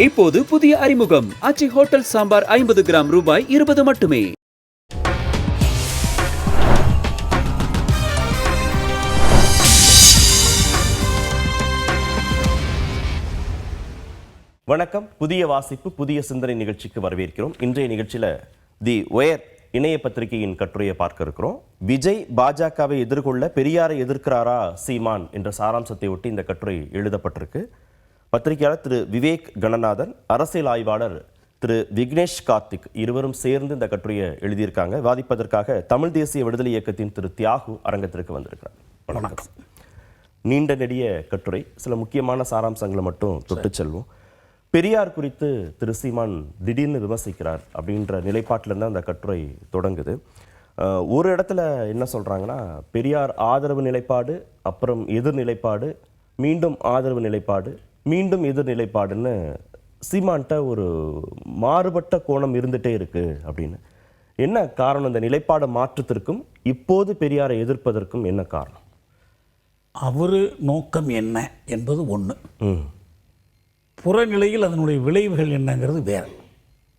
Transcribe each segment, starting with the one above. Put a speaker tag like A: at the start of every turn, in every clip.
A: இப்போது புதிய அறிமுகம் ஆச்சி ஹோட்டல் சாம்பார் 50 கிராம் ரூபாய் 20 மட்டுமே.
B: வணக்கம். புதிய வாசிப்பு புதிய சிந்தனை நிகழ்ச்சிக்கு வரவேற்கிறோம். இன்றைய நிகழ்ச்சியில தி ஒயர் இணைய பத்திரிகையின் கட்டுரையை பார்க்க இருக்கிறோம். விஜய் பாஜகவை எதிர்கொள்ள பெரியாரை எதிர்க்கிறாரா சீமான் என்ற சாராம்சத்தை ஒட்டி இந்த கட்டுரை எழுதப்பட்டிருக்கு. பத்திரிகையாளர் திரு விவேக் கணநாதன், அரசியல் ஆய்வாளர் திரு விக்னேஷ் கார்த்திக் இருவரும் சேர்ந்து இந்த கட்டுரையை எழுதியிருக்காங்க. வாதிப்பதற்காக தமிழ் தேசிய விடுதலை இயக்கத்தின் திரு தியாகு அரங்கத்திற்கு வந்திருக்கிறார். வணக்கம். நீண்ட நெடிய கட்டுரை, சில முக்கியமான சாராம்சங்களை மட்டும் தொட்டு செல்வோம். பெரியார் குறித்து திரு சீமான் திடீர்னு விமர்சிக்கிறார் அப்படின்ற நிலைப்பாட்டில் தான் அந்த கட்டுரை தொடங்குது. ஒரு இடத்துல என்ன சொல்கிறாங்கன்னா, பெரியார் ஆதரவு நிலைப்பாடு, அப்புறம் எதிர் நிலைப்பாடு, மீண்டும் ஆதரவு நிலைப்பாடு, மீண்டும் எதிர் நிலைப்பாடுன்னு சீமான்கிட்ட ஒரு மாறுபட்ட கோணம் இருந்துகிட்டே இருக்கு அப்படின்னு. என்ன காரணம்? இந்த நிலைப்பாடு மாற்றத்திற்கும் இப்போது பெரியாரை எதிர்ப்பதற்கும் என்ன காரணம்?
C: அவர் நோக்கம் என்ன என்பது ஒன்று, புறநிலையில் அதனுடைய விளைவுகள் என்னங்கிறது வேறு.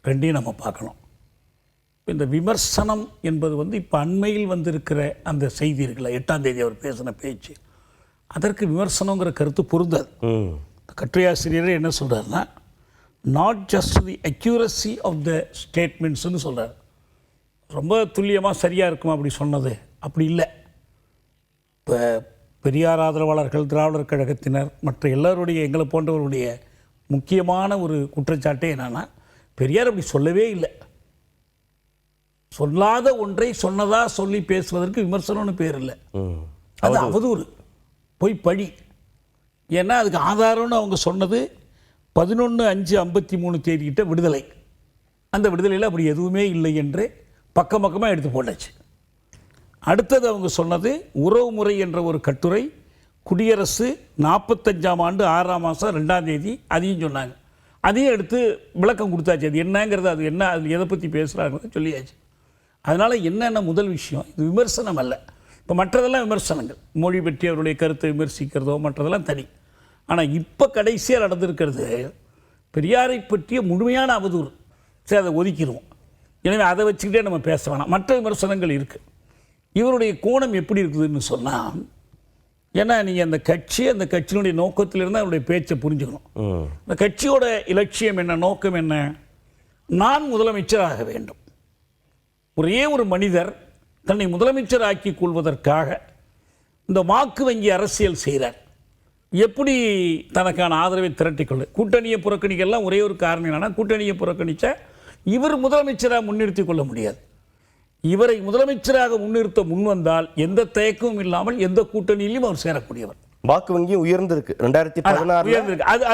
C: ரெண்டையும் நம்ம பார்க்கணும். இந்த விமர்சனம் என்பது இப்போ அண்மையில் வந்திருக்கிற அந்த செய்தி இருக்குல்ல, 8ஆம் தேதி அவர் பேசின பேச்சு, அதற்கு விமர்சனங்கிற கருத்து பொருந்தாது. கட்டுரையாசிரியரே என்ன சொல்கிறாருன்னா, not just the accuracy of the ஸ்டேட்மெண்ட்ஸ்னு சொல்கிறார். ரொம்ப துல்லியமாக சரியாக இருக்குமா அப்படி சொன்னது? அப்படி இல்லை. இப்போ பெரியார் ஆதரவாளர்கள், திராவிடர் கழகத்தினர், மற்ற எல்லாருடைய, எங்களை போன்றவருடைய முக்கியமான ஒரு குற்றச்சாட்டே என்னன்னா, பெரியார் அப்படி சொல்லவே இல்லை. சொல்லாத ஒன்றை சொன்னதா சொல்லி பேசுவதற்கு விமர்சனம்னு பேர் இல்லை, அது அவதூறு, போய் பழி. ஏன்னா அதுக்கு ஆதாரம்னு அவங்க சொன்னது 11/5/53 தேதிக்கிட்ட விடுதலை. அந்த விடுதலையில் அப்படி எதுவுமே இல்லை என்று பக்கம் பக்கமாக எடுத்து போட்டாச்சு. அடுத்தது அவங்க சொன்னது உறவுமுறை என்ற ஒரு கட்டுரை, குடியரசு 45ஆம் ஆண்டு 6ஆம் மாதம் 2ஆம் தேதி, அதையும் சொன்னாங்க. அதையும் எடுத்து விளக்கம் கொடுத்தாச்சு. அது என்னங்கிறது, அது என்ன, அது எதை பற்றி பேசுகிறாங்கிறத சொல்லியாச்சு. அதனால் என்னென்ன முதல் விஷயம், இது விமர்சனம் அல்ல. இப்போ மற்றதெல்லாம் விமர்சனங்கள், மொழி பற்றி அவருடைய கருத்தை விமர்சிக்கிறதோ மற்றதெல்லாம் தனி. ஆனால் இப்போ கடைசியாக நடந்திருக்கிறது பெரியாரை பற்றிய முழுமையான அவதூறு. சரி, அதை ஒதுக்கிடுவோம். எனவே அதை வச்சுக்கிட்டே நம்ம பேச வேணாம். மற்ற விமர்சனங்கள் இருக்குது. இவருடைய கோணம் எப்படி இருக்குதுன்னு சொன்னால், ஏன்னா நீங்கள் அந்த கட்சியினுடைய நோக்கத்திலிருந்து அவருடைய பேச்சை புரிஞ்சுக்கணும். இந்த கட்சியோட இலட்சியம் என்ன, நோக்கம் என்ன? நான் முதலமைச்சராக வேண்டும். ஒரே ஒரு மனிதர் தன்னை முதலமைச்சர் ஆக்கிக் கொள்வதற்காக இந்த வாக்கு வங்கி அரசியல் செய்கிறார். எப்படி தனக்கான ஆதரவை திரட்டிக்கொள்ள, கூட்டணியை புறக்கணிக்கலாம். ஒரே ஒரு காரணம் என்னன்னா, கூட்டணியை புறக்கணித்தா இவர் முதலமைச்சராக முன்னிறுத்திக் கொள்ள முடியாது. இவரை முதலமைச்சராக முன்னிறுத்த முன்வந்தால் எந்த தயக்கமும் இல்லாமல் எந்த கூட்டணியிலும் அவர் சேரக்கூடியவர்.
B: வாக்கு வங்கியும் உயர்ந்திருக்கு. 2016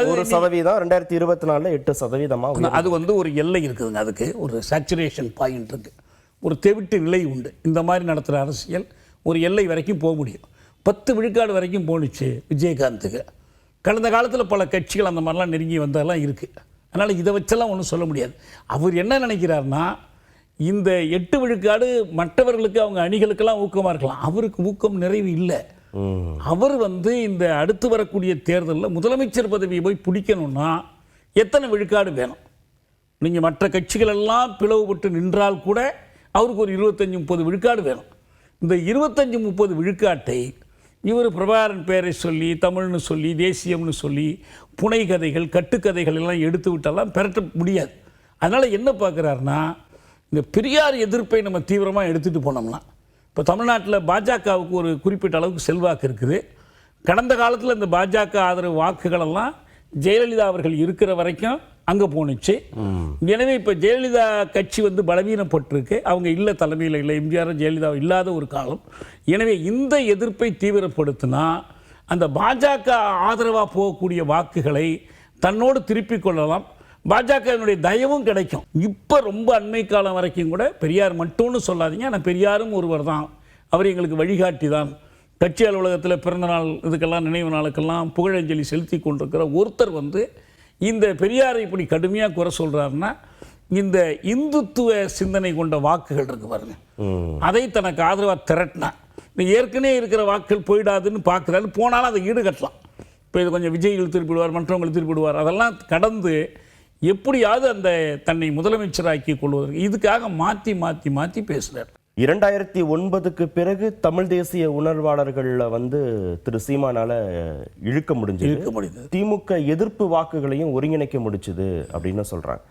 B: 1%, 2024 8%.
C: அது ஒரு எல்லை இருக்குதுங்க, அதுக்கு ஒரு சேச்சுரேஷன் பாயிண்ட் இருக்கு, ஒரு தெவிட்டு நிலை உண்டு. இந்த மாதிரி நடத்துகிற அரசியல் ஒரு எல்லை வரைக்கும் போக முடியும். 10 விழுக்காடு வரைக்கும் போணுச்சு விஜயகாந்துக்கு. கடந்த காலத்தில் பல கட்சிகள் அந்த மாதிரிலாம் நெருங்கி வந்ததெல்லாம் இருக்குது. அதனால் இதை வச்செல்லாம் ஒன்றும் சொல்ல முடியாது. அவர் என்ன நினைக்கிறார்னா, இந்த 8 விழுக்காடு மற்றவர்களுக்கு, அவங்க அணிகளுக்கெல்லாம் ஊக்கமாக இருக்கலாம். அவருக்கு ஊக்கம் நிறைவு இல்லை. அவர் இந்த அடுத்து வரக்கூடிய தேர்தலில் முதலமைச்சர் பதவியை போய் பிடிக்கணும்னா எத்தனை விழுக்காடு வேணும்? நீங்கள் மற்ற கட்சிகள் எல்லாம் பிளவுபட்டு நின்றால் கூட அவருக்கு ஒரு 25-30 விழுக்காடு வேணும். இந்த 25-30 விழுக்காட்டை இவர் பிரபாகரன் பேரை சொல்லி, தமிழ்னு சொல்லி, தேசியம்னு சொல்லி, புனை கதைகள், கட்டுக்கதைகள் எல்லாம் எடுத்து விட்டாலாம் பெரட்ட முடியாது. அதனால் என்ன பார்க்குறாருன்னா, இந்த பெரியார் எதிர்ப்பை நம்ம தீவிரமாக எடுத்துகிட்டு போனோம்னா, இப்போ தமிழ்நாட்டில் பாஜகவுக்கு ஒரு குறிப்பிட்ட அளவுக்கு செல்வாக்கு இருக்குது. கடந்த காலத்தில் இந்த பாஜக ஆதரவு வாக்குகளெல்லாம் ஜெயலலிதா அவர்கள் இருக்கிற வரைக்கும் அங்கே போணுச்சு. எனவே இப்போ ஜெயலலிதா கட்சி பலவீனப்பட்டிருக்கு. அவங்க இல்லை, தலைமையில் இல்லை, எம்ஜிஆர் ஜெயலலிதா இல்லாத ஒரு காலம். எனவே இந்த எதிர்ப்பை தீவிரப்படுத்தினா அந்த பாஜக ஆதரவாக போகக்கூடிய வாக்குகளை தன்னோடு திருப்பிக் கொள்ளலாம். பாஜகவினுடைய தயவும் கிடைக்கும். இப்போ ரொம்ப அண்மை காலம் வரைக்கும் கூட பெரியார் மட்டும்னு சொல்லாதீங்க, ஆனால் பெரியாரும் ஒருவர் தான், அவர் எங்களுக்கு வழிகாட்டி தான். கட்சி அலுவலகத்தில் பிறந்தநாள் இதுக்கெல்லாம், நினைவு நாளுக்கெல்லாம் புகழஞ்சலி செலுத்தி கொண்டிருக்கிற ஒருத்தர் இந்த பெரியாரை இப்படி கடுமையாக குறை சொல்கிறாருன்னா, இந்த இந்துத்துவ சிந்தனை கொண்ட வாக்குகள் இருக்கு பாருங்க, அதை தனக்கு ஆதரவாக திரட்டினா இந்த ஏற்கனவே இருக்கிற வாக்குகள் போயிடாதுன்னு பார்க்குறாரு. போனாலும் அதை ஈடுகட்டலாம். இப்போ இது கொஞ்சம் விஜய் திருப்பிடுவார், மற்றவங்களை திருப்பிடுவார், அதெல்லாம் கடந்து எப்படியாவது அந்த தன்னை முதலமைச்சராக்கி கொள்வதற்கு இதுக்காக மாற்றி மாற்றி மாற்றி பேசுகிறார்.
B: 2009க்கு பிறகு தமிழ் தேசிய உணர்வாளர்களில் திரு சீமானால இழுக்க முடிஞ்சது. திமுக எதிர்ப்பு வாக்குகளையும் ஒருங்கிணைக்க முடிச்சுது அப்படின்னு சொல்றாங்க.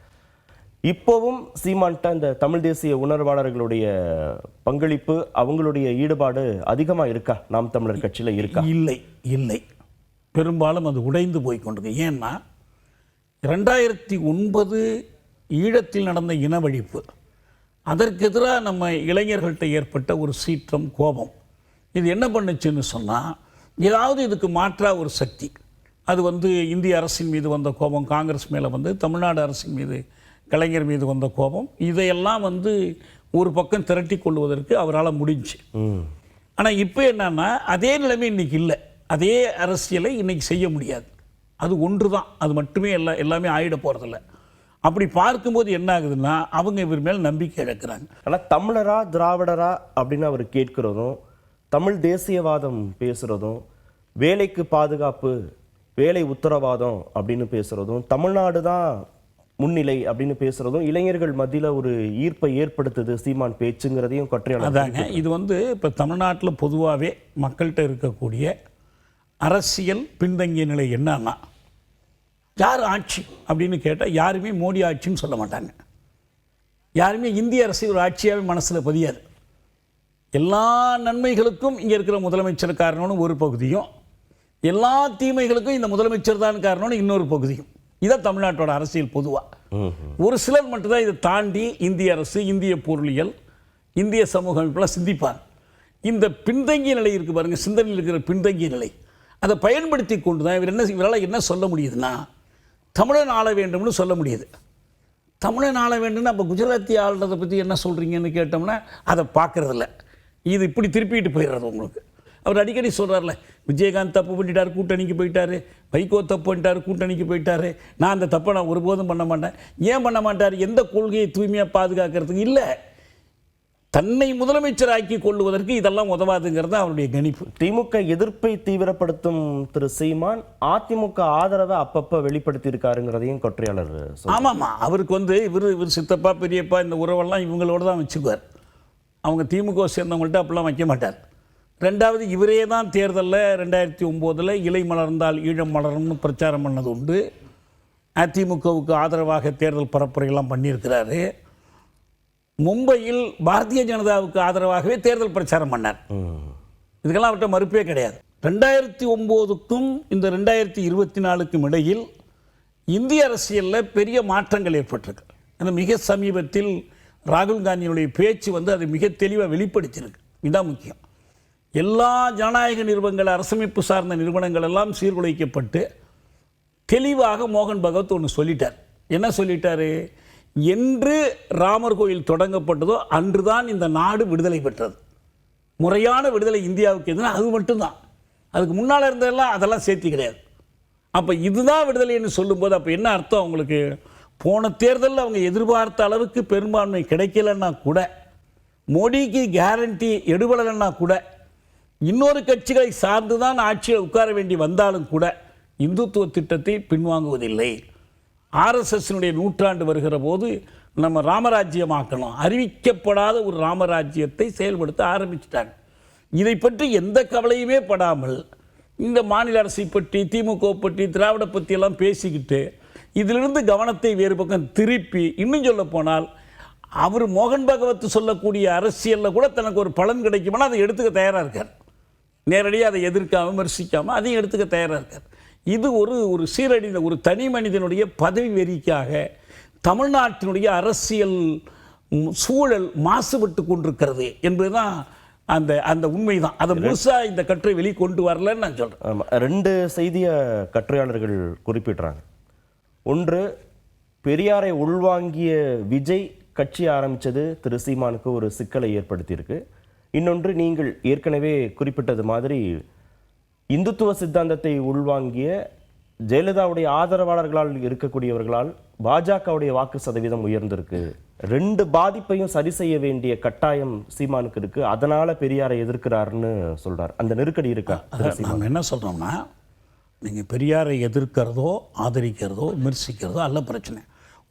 B: இப்போவும் சீமான்ட்ட இந்த தமிழ் தேசிய உணர்வாளர்களுடைய பங்களிப்பு, அவங்களுடைய ஈடுபாடு அதிகமா இருக்கா? நாம் தமிழர் கட்சியில இருக்கா?
C: இல்லை இல்லை, பெரும்பாலும் அது உடைந்து போய் கொண்டிருக்கு. ஏன்னா 2009 ஈழத்தில் நடந்த இனவழிப்பு, அதற்கு எதிராக நம்ம இளைஞர்கள்ட்ட ஏற்பட்ட ஒரு சீற்றம், கோபம், இது என்ன பண்ணுச்சுன்னு சொன்னால், ஏதாவது இதுக்கு மாற்றாக ஒரு சக்தி, அது இந்திய அரசின் மீது வந்த கோபம், காங்கிரஸ் மேலே தமிழ்நாடு அரசின் மீது, கலைஞர் மீது வந்த கோபம், இதையெல்லாம் ஒரு பக்கம் திரட்டி கொள்வதற்கு அவரால் முடிஞ்சு. ஆனால் இப்போ என்னன்னா அதே நிலைமை இன்னைக்கு இல்லை. அதே அரசியலை இன்னைக்கு செய்ய முடியாது. அது ஒன்று தான், அது மட்டுமே எல்லாமே ஆயிட போகிறதில்ல. அப்படி பார்க்கும்போது என்ன ஆகுதுன்னா, அவங்க இவர் மேல் நம்பிக்கை இழக்கிறாங்க.
B: ஆனால் தமிழரா திராவிடரா அப்படின்னு அவர் கேட்கிறதும், தமிழ் தேசியவாதம் பேசுகிறதும், வேலைக்கு பாதுகாப்பு, வேலை உத்தரவாதம் அப்படின்னு பேசுகிறதும், தமிழ்நாடு தான் முன்னிலை அப்படின்னு பேசுகிறதும் இளைஞர்கள் மத்தியில் ஒரு ஈர்ப்பை ஏற்படுத்துது சீமான் பேச்சுங்கிறதையும் கட்டுரையாளர்.
C: அதாங்க, இது இப்போ தமிழ்நாட்டில் பொதுவாகவே மக்கள்கிட்ட இருக்கக்கூடிய அரசியல் பின்தங்கிய நிலை என்னன்னா, யார் ஆட்சி அப்படின்னு கேட்டால் யாருமே மோடி ஆட்சின்னு சொல்ல மாட்டாங்க. யாருமே இந்திய அரசு ஒரு ஆட்சியாகவே மனசில் பதியாது. எல்லா நன்மைகளுக்கும் இங்கே இருக்கிற முதலமைச்சர் காரணம்னு ஒரு பகுதியும், எல்லா தீமைகளுக்கும் இந்த முதலமைச்சர் தான் காரணம்னு இன்னொரு பகுதியும். இதான் தமிழ்நாட்டோட அரசியல் பொதுவாக. ஒரு சிலர் மட்டும்தான் இதை தாண்டி இந்திய அரசு, இந்திய பொருளியல், இந்திய சமூக அமைப்பெல்லாம் சிந்திப்பார். இந்த பின்தங்கிய நிலை இருக்குது பாருங்கள், சிந்தனையில் இருக்கிற பின்தங்கிய நிலை, அதை பயன்படுத்தி கொண்டு தான் இவரால் என்ன சொல்ல முடியுதுன்னா, தமிழன் ஆள வேண்டும்னு சொல்ல முடியுது. தமிழன் ஆள வேண்டும்னு அப்போ குஜராத்தி ஆளுறதை பற்றி என்ன சொல்கிறீங்கன்னு கேட்டோம்னா அதை பார்க்குறதில்ல. இது இப்படி திருப்பிட்டு போயிடுறது உங்களுக்கு. அவர் அடிக்கடி சொல்கிறார்ல, விஜயகாந்த் தப்பு பண்ணிட்டார், கூட்டணிக்கு போயிட்டார், வைகோ தப்பு பண்ணிட்டார், கூட்டணிக்கு போயிட்டார், நான் அந்த தப்பை நான் ஒருபோதும் பண்ண மாட்டேன். ஏன் பண்ண மாட்டார்? எந்த கொள்கையை தூய்மையாக பாதுகாக்கிறதுக்கு இல்லை, தன்னை முதலமைச்சராக்கி கொள்வதற்கு இதெல்லாம் உதவாதுங்கிறது அவருடைய கணிப்பு.
B: திமுக எதிர்ப்பை தீவிரப்படுத்தும் திரு சீமான் அதிமுக ஆதரவை அப்பப்போ வெளிப்படுத்தி இருக்காருங்கிறதையும் கட்டுரையாளர்.
C: ஆமாம்மா, அவருக்கு இவர் சித்தப்பா பெரியப்பா இந்த உறவெல்லாம் இவங்களோட தான் வச்சுக்குவார். அவங்க திமுக சேர்ந்தவங்கள்ட்ட அப்படிலாம் வைக்க மாட்டார். ரெண்டாவது, இவரே தான் தேர்தலில் 2009 இலை மலர்ந்தால் ஈழம் மலரும்னு பிரச்சாரம் பண்ணது உண்டு. அதிமுகவுக்கு ஆதரவாக தேர்தல் பரப்புரையெல்லாம் பண்ணியிருக்கிறாரு. மும்பையில் பாரதிய ஜனதாவுக்கு ஆதரவாகவே தேர்தல் பிரச்சாரம் பண்ணார். இதுக்கெல்லாம் அவர்கிட்ட மறுப்பே கிடையாது. 2009க்கும் இந்த 2024க்கும் இடையில் இந்திய அரசியலில் பெரிய மாற்றங்கள் ஏற்பட்டிருக்கு. அந்த மிக சமீபத்தில் ராகுல் காந்தியினுடைய பேச்சு அதை மிக தெளிவாக வெளிப்படுத்தியிருக்கு. இதுதான் முக்கியம். எல்லா ஜனநாயக நிறுவனங்கள், அரசமைப்பு சார்ந்த நிறுவனங்கள் எல்லாம் சீர்குலைக்கப்பட்டு தெளிவாக மோகன் பகவத் ஒன்று சொல்லிட்டார். என்ன சொல்லிட்டாரு? என்று ராமர் கோயில் தொடங்கப்பட்டதோ அன்றுதான் இந்த நாடு விடுதலை பெற்றது. முறையான விடுதலை இந்தியாவுக்கு எதுனா அது மட்டும்தான். அதுக்கு முன்னால் இருந்ததெல்லாம் அதெல்லாம் சேர்த்தி கிடையாது. அப்போ இதுதான் விடுதலைன்னு சொல்லும்போது அப்போ என்ன அர்த்தம் அவங்களுக்கு? போன தேர்தலில் அவங்க எதிர்பார்த்த அளவுக்கு பெரும்பான்மை கிடைக்கலன்னா கூட, மோடிக்கு கேரண்டி எடுபடலைன்னா கூட, இன்னொரு கட்சிகளை சார்ந்து தான் ஆட்சியில் உட்கார வேண்டி வந்தாலும் கூட இந்துத்துவ திட்டத்தை பின்வாங்குவதில்லை. ஆர்எஸ்எஸ்னுடைய நூற்றாண்டு வருகிற போது நம்ம ராமராஜ்யமாக்கணும், அறிவிக்கப்படாத ஒரு ராமராஜ்யத்தை செயல்படுத்த ஆரம்பிச்சிட்டாங்க. இதை பற்றி எந்த கவலையுமே படாமல் இந்த மாநில அரசை பற்றி, திமுக பற்றி, திராவிட பற்றியெல்லாம் பேசிக்கிட்டு இதிலிருந்து கவனத்தை வேறு பக்கம் திருப்பி, இன்னும் சொல்ல போனால் அவர் மோகன் பகவத் சொல்லக்கூடிய அரசியலில் கூட தனக்கு ஒரு பலன் கிடைக்குமானா அதை எடுத்துக்க தயாராக இருக்கார். நேரடியாக அதை எதிர்க்காமல் விமர்சிக்காமல் அதையும் எடுத்துக்க தயாராக இருக்கார். இது ஒரு சீரழிந்த ஒரு தனி மனிதனுடைய பதவி வெறிக்காக தமிழ்நாட்டினுடைய அரசியல் சூழல் மாசுபட்டு கொண்டிருக்கிறது என்பதுதான் அந்த உண்மை தான். அதை முழுசாக இந்த கட்டுரை வெளிக்கொண்டு வரலன்னு நான் சொல்கிறேன்.
B: ரெண்டு செய்தியை கட்டுரையாளர்கள் குறிப்பிடுறாங்க. ஒன்று, பெரியாரை உள்வாங்கிய விஜய் கட்சி ஆரம்பித்தது திரு சீமானுக்கு ஒரு சிக்கலை ஏற்படுத்தியிருக்கு. இன்னொன்று, நீங்கள் ஏற்கனவே குறிப்பிட்டது மாதிரி இந்துத்துவ சித்தாந்தத்தை உள்வாங்கிய ஜெயலலிதாவுடைய ஆதரவாளர்களால் இருக்கக்கூடியவர்களால் பாஜகவுடைய வாக்கு சதவீதம் உயர்ந்திருக்கு. ரெண்டு பாதிப்பையும் சரி செய்ய வேண்டிய கட்டாயம் சீமானுக்கு இருக்கு. அதனால பெரியாரை எதிர்க்கிறாருன்னு சொல்றார். அந்த நெருக்கடி இருக்கா?
C: நம்ம என்ன சொல்றோம்னா, நீங்கள் பெரியாரை எதிர்க்கிறதோ ஆதரிக்கிறதோ விமர்சிக்கிறதோ அல்ல பிரச்சனை.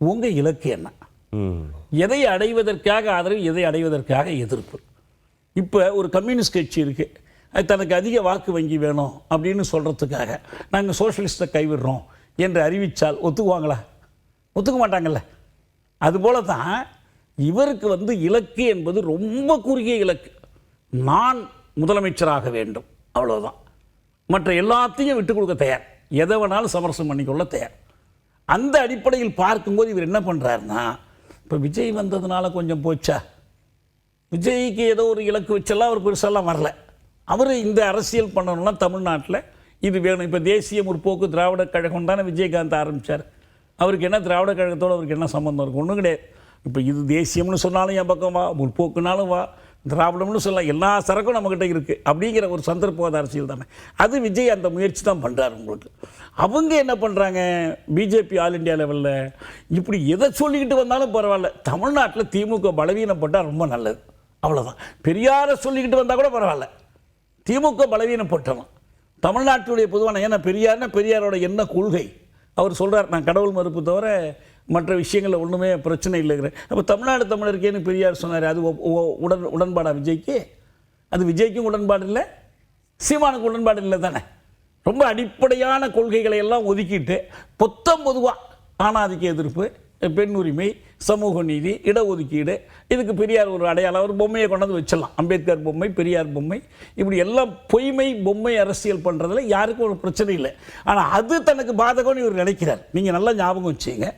C: உங்கள் இலக்கு என்ன,
B: ம்.
C: எதை அடைவதற்காக ஆதரவு, எதை அடைவதற்காக எதிர்ப்பு. இப்போ ஒரு கம்யூனிஸ்ட் கட்சி இருக்குது, அது தனக்கு அதிக வாக்கு வங்கி வேணும் அப்படின்னு சொல்கிறதுக்காக நாங்கள் சோஷலிஸ்ட்டை கைவிடுறோம் என்று அறிவித்தால் ஒத்துக்குவாங்களா? ஒத்துக்க மாட்டாங்கல்ல. அதுபோல தான் இவருக்கு இலக்கு என்பது ரொம்ப குறுகிய இலக்கு. நான் முதலமைச்சராக வேண்டும், அவ்வளோதான். மற்ற எல்லாத்தையும் விட்டு கொடுக்க தயார், எதை வேணாலும் சமரசம் பண்ணிக்கொள்ள தயார். அந்த அடிப்படையில் பார்க்கும்போது இவர் என்ன பண்ணுறாருன்னா, இப்போ விஜய் வந்ததுனால கொஞ்சம் போச்சா, விஜய்க்கு ஏதோ ஒரு இலக்கு வச்செல்லாம் அவர் பெருசெல்லாம் வரல. அவர் இந்த அரசியல் பண்ணணும்னா தமிழ்நாட்டில் இது வேணும். இப்போ தேசிய முற்போக்கு திராவிட கழகம் தானே விஜயகாந்த் ஆரம்பித்தார். அவருக்கு என்ன திராவிட கழகத்தோடு அவருக்கு என்ன சம்பந்தம் இருக்கும்? ஒன்றும் கிடையாது. இப்போ இது தேசியம்னு சொன்னாலும் என் பக்கம் வா, முற்போக்குனாலும் வா, திராவிடம்னு சொல்லலாம், எல்லா சரக்கும் நம்மக்கிட்ட இருக்குது அப்படிங்கிற ஒரு சந்தர்ப்பவாத அரசியல் தானே. அது விஜய் அந்த முயற்சி தான் பண்ணுறாரு. உங்களுக்கு அவங்க என்ன பண்ணுறாங்க, பிஜேபி ஆல் இண்டியா லெவலில் இப்படி எதை சொல்லிக்கிட்டு வந்தாலும் பரவாயில்ல, தமிழ்நாட்டில் திமுக பலவீனப்பட்டால் ரொம்ப நல்லது, அவ்வளோதான். பெரியாரை சொல்லிக்கிட்டு வந்தால் கூட பரவாயில்ல, திமுக பலவீனப்பட்டலாம். தமிழ்நாட்டுடைய பொதுவான, ஏன்னா பெரியார்னா பெரியாரோட என்ன கொள்கை அவர் சொல்கிறார், நான் கடவுள் மறுப்பு தவிர மற்ற விஷயங்களில் ஒன்றுமே பிரச்சனை இல்லைங்கிற. அப்போ தமிழ்நாடு தமிழருக்கேன்னு பெரியார் சொன்னார், அது உடன்பாடா விஜய்க்கு? அது விஜய்க்கும் உடன்பாடு இல்லை, சீமானுக்கு உடன்பாடு இல்லை தானே. ரொம்ப அடிப்படையான கொள்கைகளை எல்லாம் ஒதுக்கிட்டு பொதுவாக ஆணாதிக்க எதிர்ப்பு, பெண் உரிமை, சமூக நீதி, இடஒதுக்கீடு, இதுக்கு பெரியார் ஒரு அடையாளம், ஒரு பொம்மையை கொண்டாந்து வச்சிடலாம், அம்பேத்கர் பொம்மை, பெரியார் பொம்மை, இப்படி எல்லாம் பொய்மை பொம்மை அரசியல் பண்ணுறதுல யாருக்கும் ஒரு பிரச்சனை இல்லை. ஆனால் அது தனக்கு பாதகம்னு இவர் நினைக்கிறார். நீங்கள் நல்லா ஞாபகம் வச்சுங்க,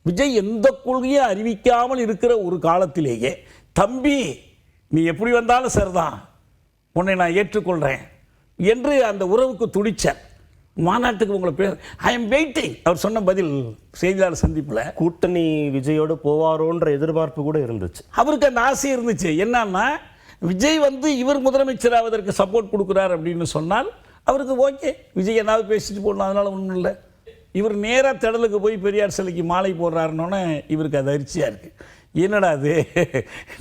C: விஜய் எந்த கொள்கையை அறிவிக்காமல் இருக்கிற ஒரு காலத்திலேயே, தம்பி நீ எப்படி வந்தாலும் சரிதான், உன்னை நான் ஏற்றுக்கொள்கிறேன் என்று அந்த உறவுக்கு துடிச்சார். மாநாட்டுக்கு உங்களை பேர் ஐ எம் வெயிட்டிங் அவர் சொன்ன பதில் செய்தியாளர் சந்திப்பில்,
B: கூட்டணி விஜயோடு போவாரோன்ற எதிர்பார்ப்பு கூட இருந்துச்சு.
C: அவருக்கு அந்த ஆசை இருந்துச்சு. என்னன்னா விஜய் இவர் முதலமைச்சராவதற்கு சப்போர்ட் கொடுக்குறார் அப்படின்னு சொன்னால் அவருக்கு ஓகே, விஜய் என்னாவது பேசிட்டு போடணும், அதனால ஒன்றும் இல்லை. இவர் நேராக திடலுக்கு போய் பெரியார் சிலைக்கு மாலை போடுறாருன்னொன்னே இவருக்கு அது அரிசியாக இருக்குது. என்னடா அது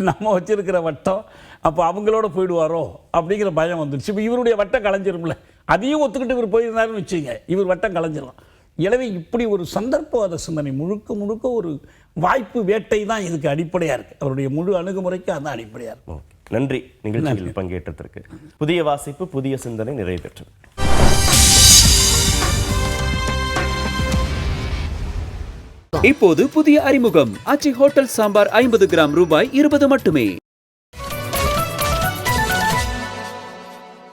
C: நம்ம வச்சிருக்கிற வட்டம், அப்போ அவங்களோட போயிடுவாரோ அப்படிங்கிற பயம் வந்துடுச்சு. இப்போ இவருடைய வட்டம் கலைஞ்சிரும்ல, அதையும் ஒத்துக்கிட்டு இவர் போயிருந்தாருன்னு வச்சுங்க, இவர் வட்டம் கலைஞ்சிடலாம். எனவே இப்படி ஒரு சந்தர்ப்பவாத சிந்தனை முழுக்க முழுக்க ஒரு வாய்ப்பு வேட்டை தான் இதுக்கு அடிப்படையாக இருக்குது. அவருடைய முழு அணுகுமுறைக்கு அதான் அடிப்படையாக இருக்கும்.
B: நன்றி நிகழ்ச்சியில் பங்கேற்றதற்கு. புதிய வாசிப்பு புதிய சிந்தனை நிறைவு பெற்றது.
A: இப்போது புதிய அறிமுகம் ஆச்சி ஹோட்டல் சாம்பார் 50 கிராம் ரூபாய் 20 மட்டுமே.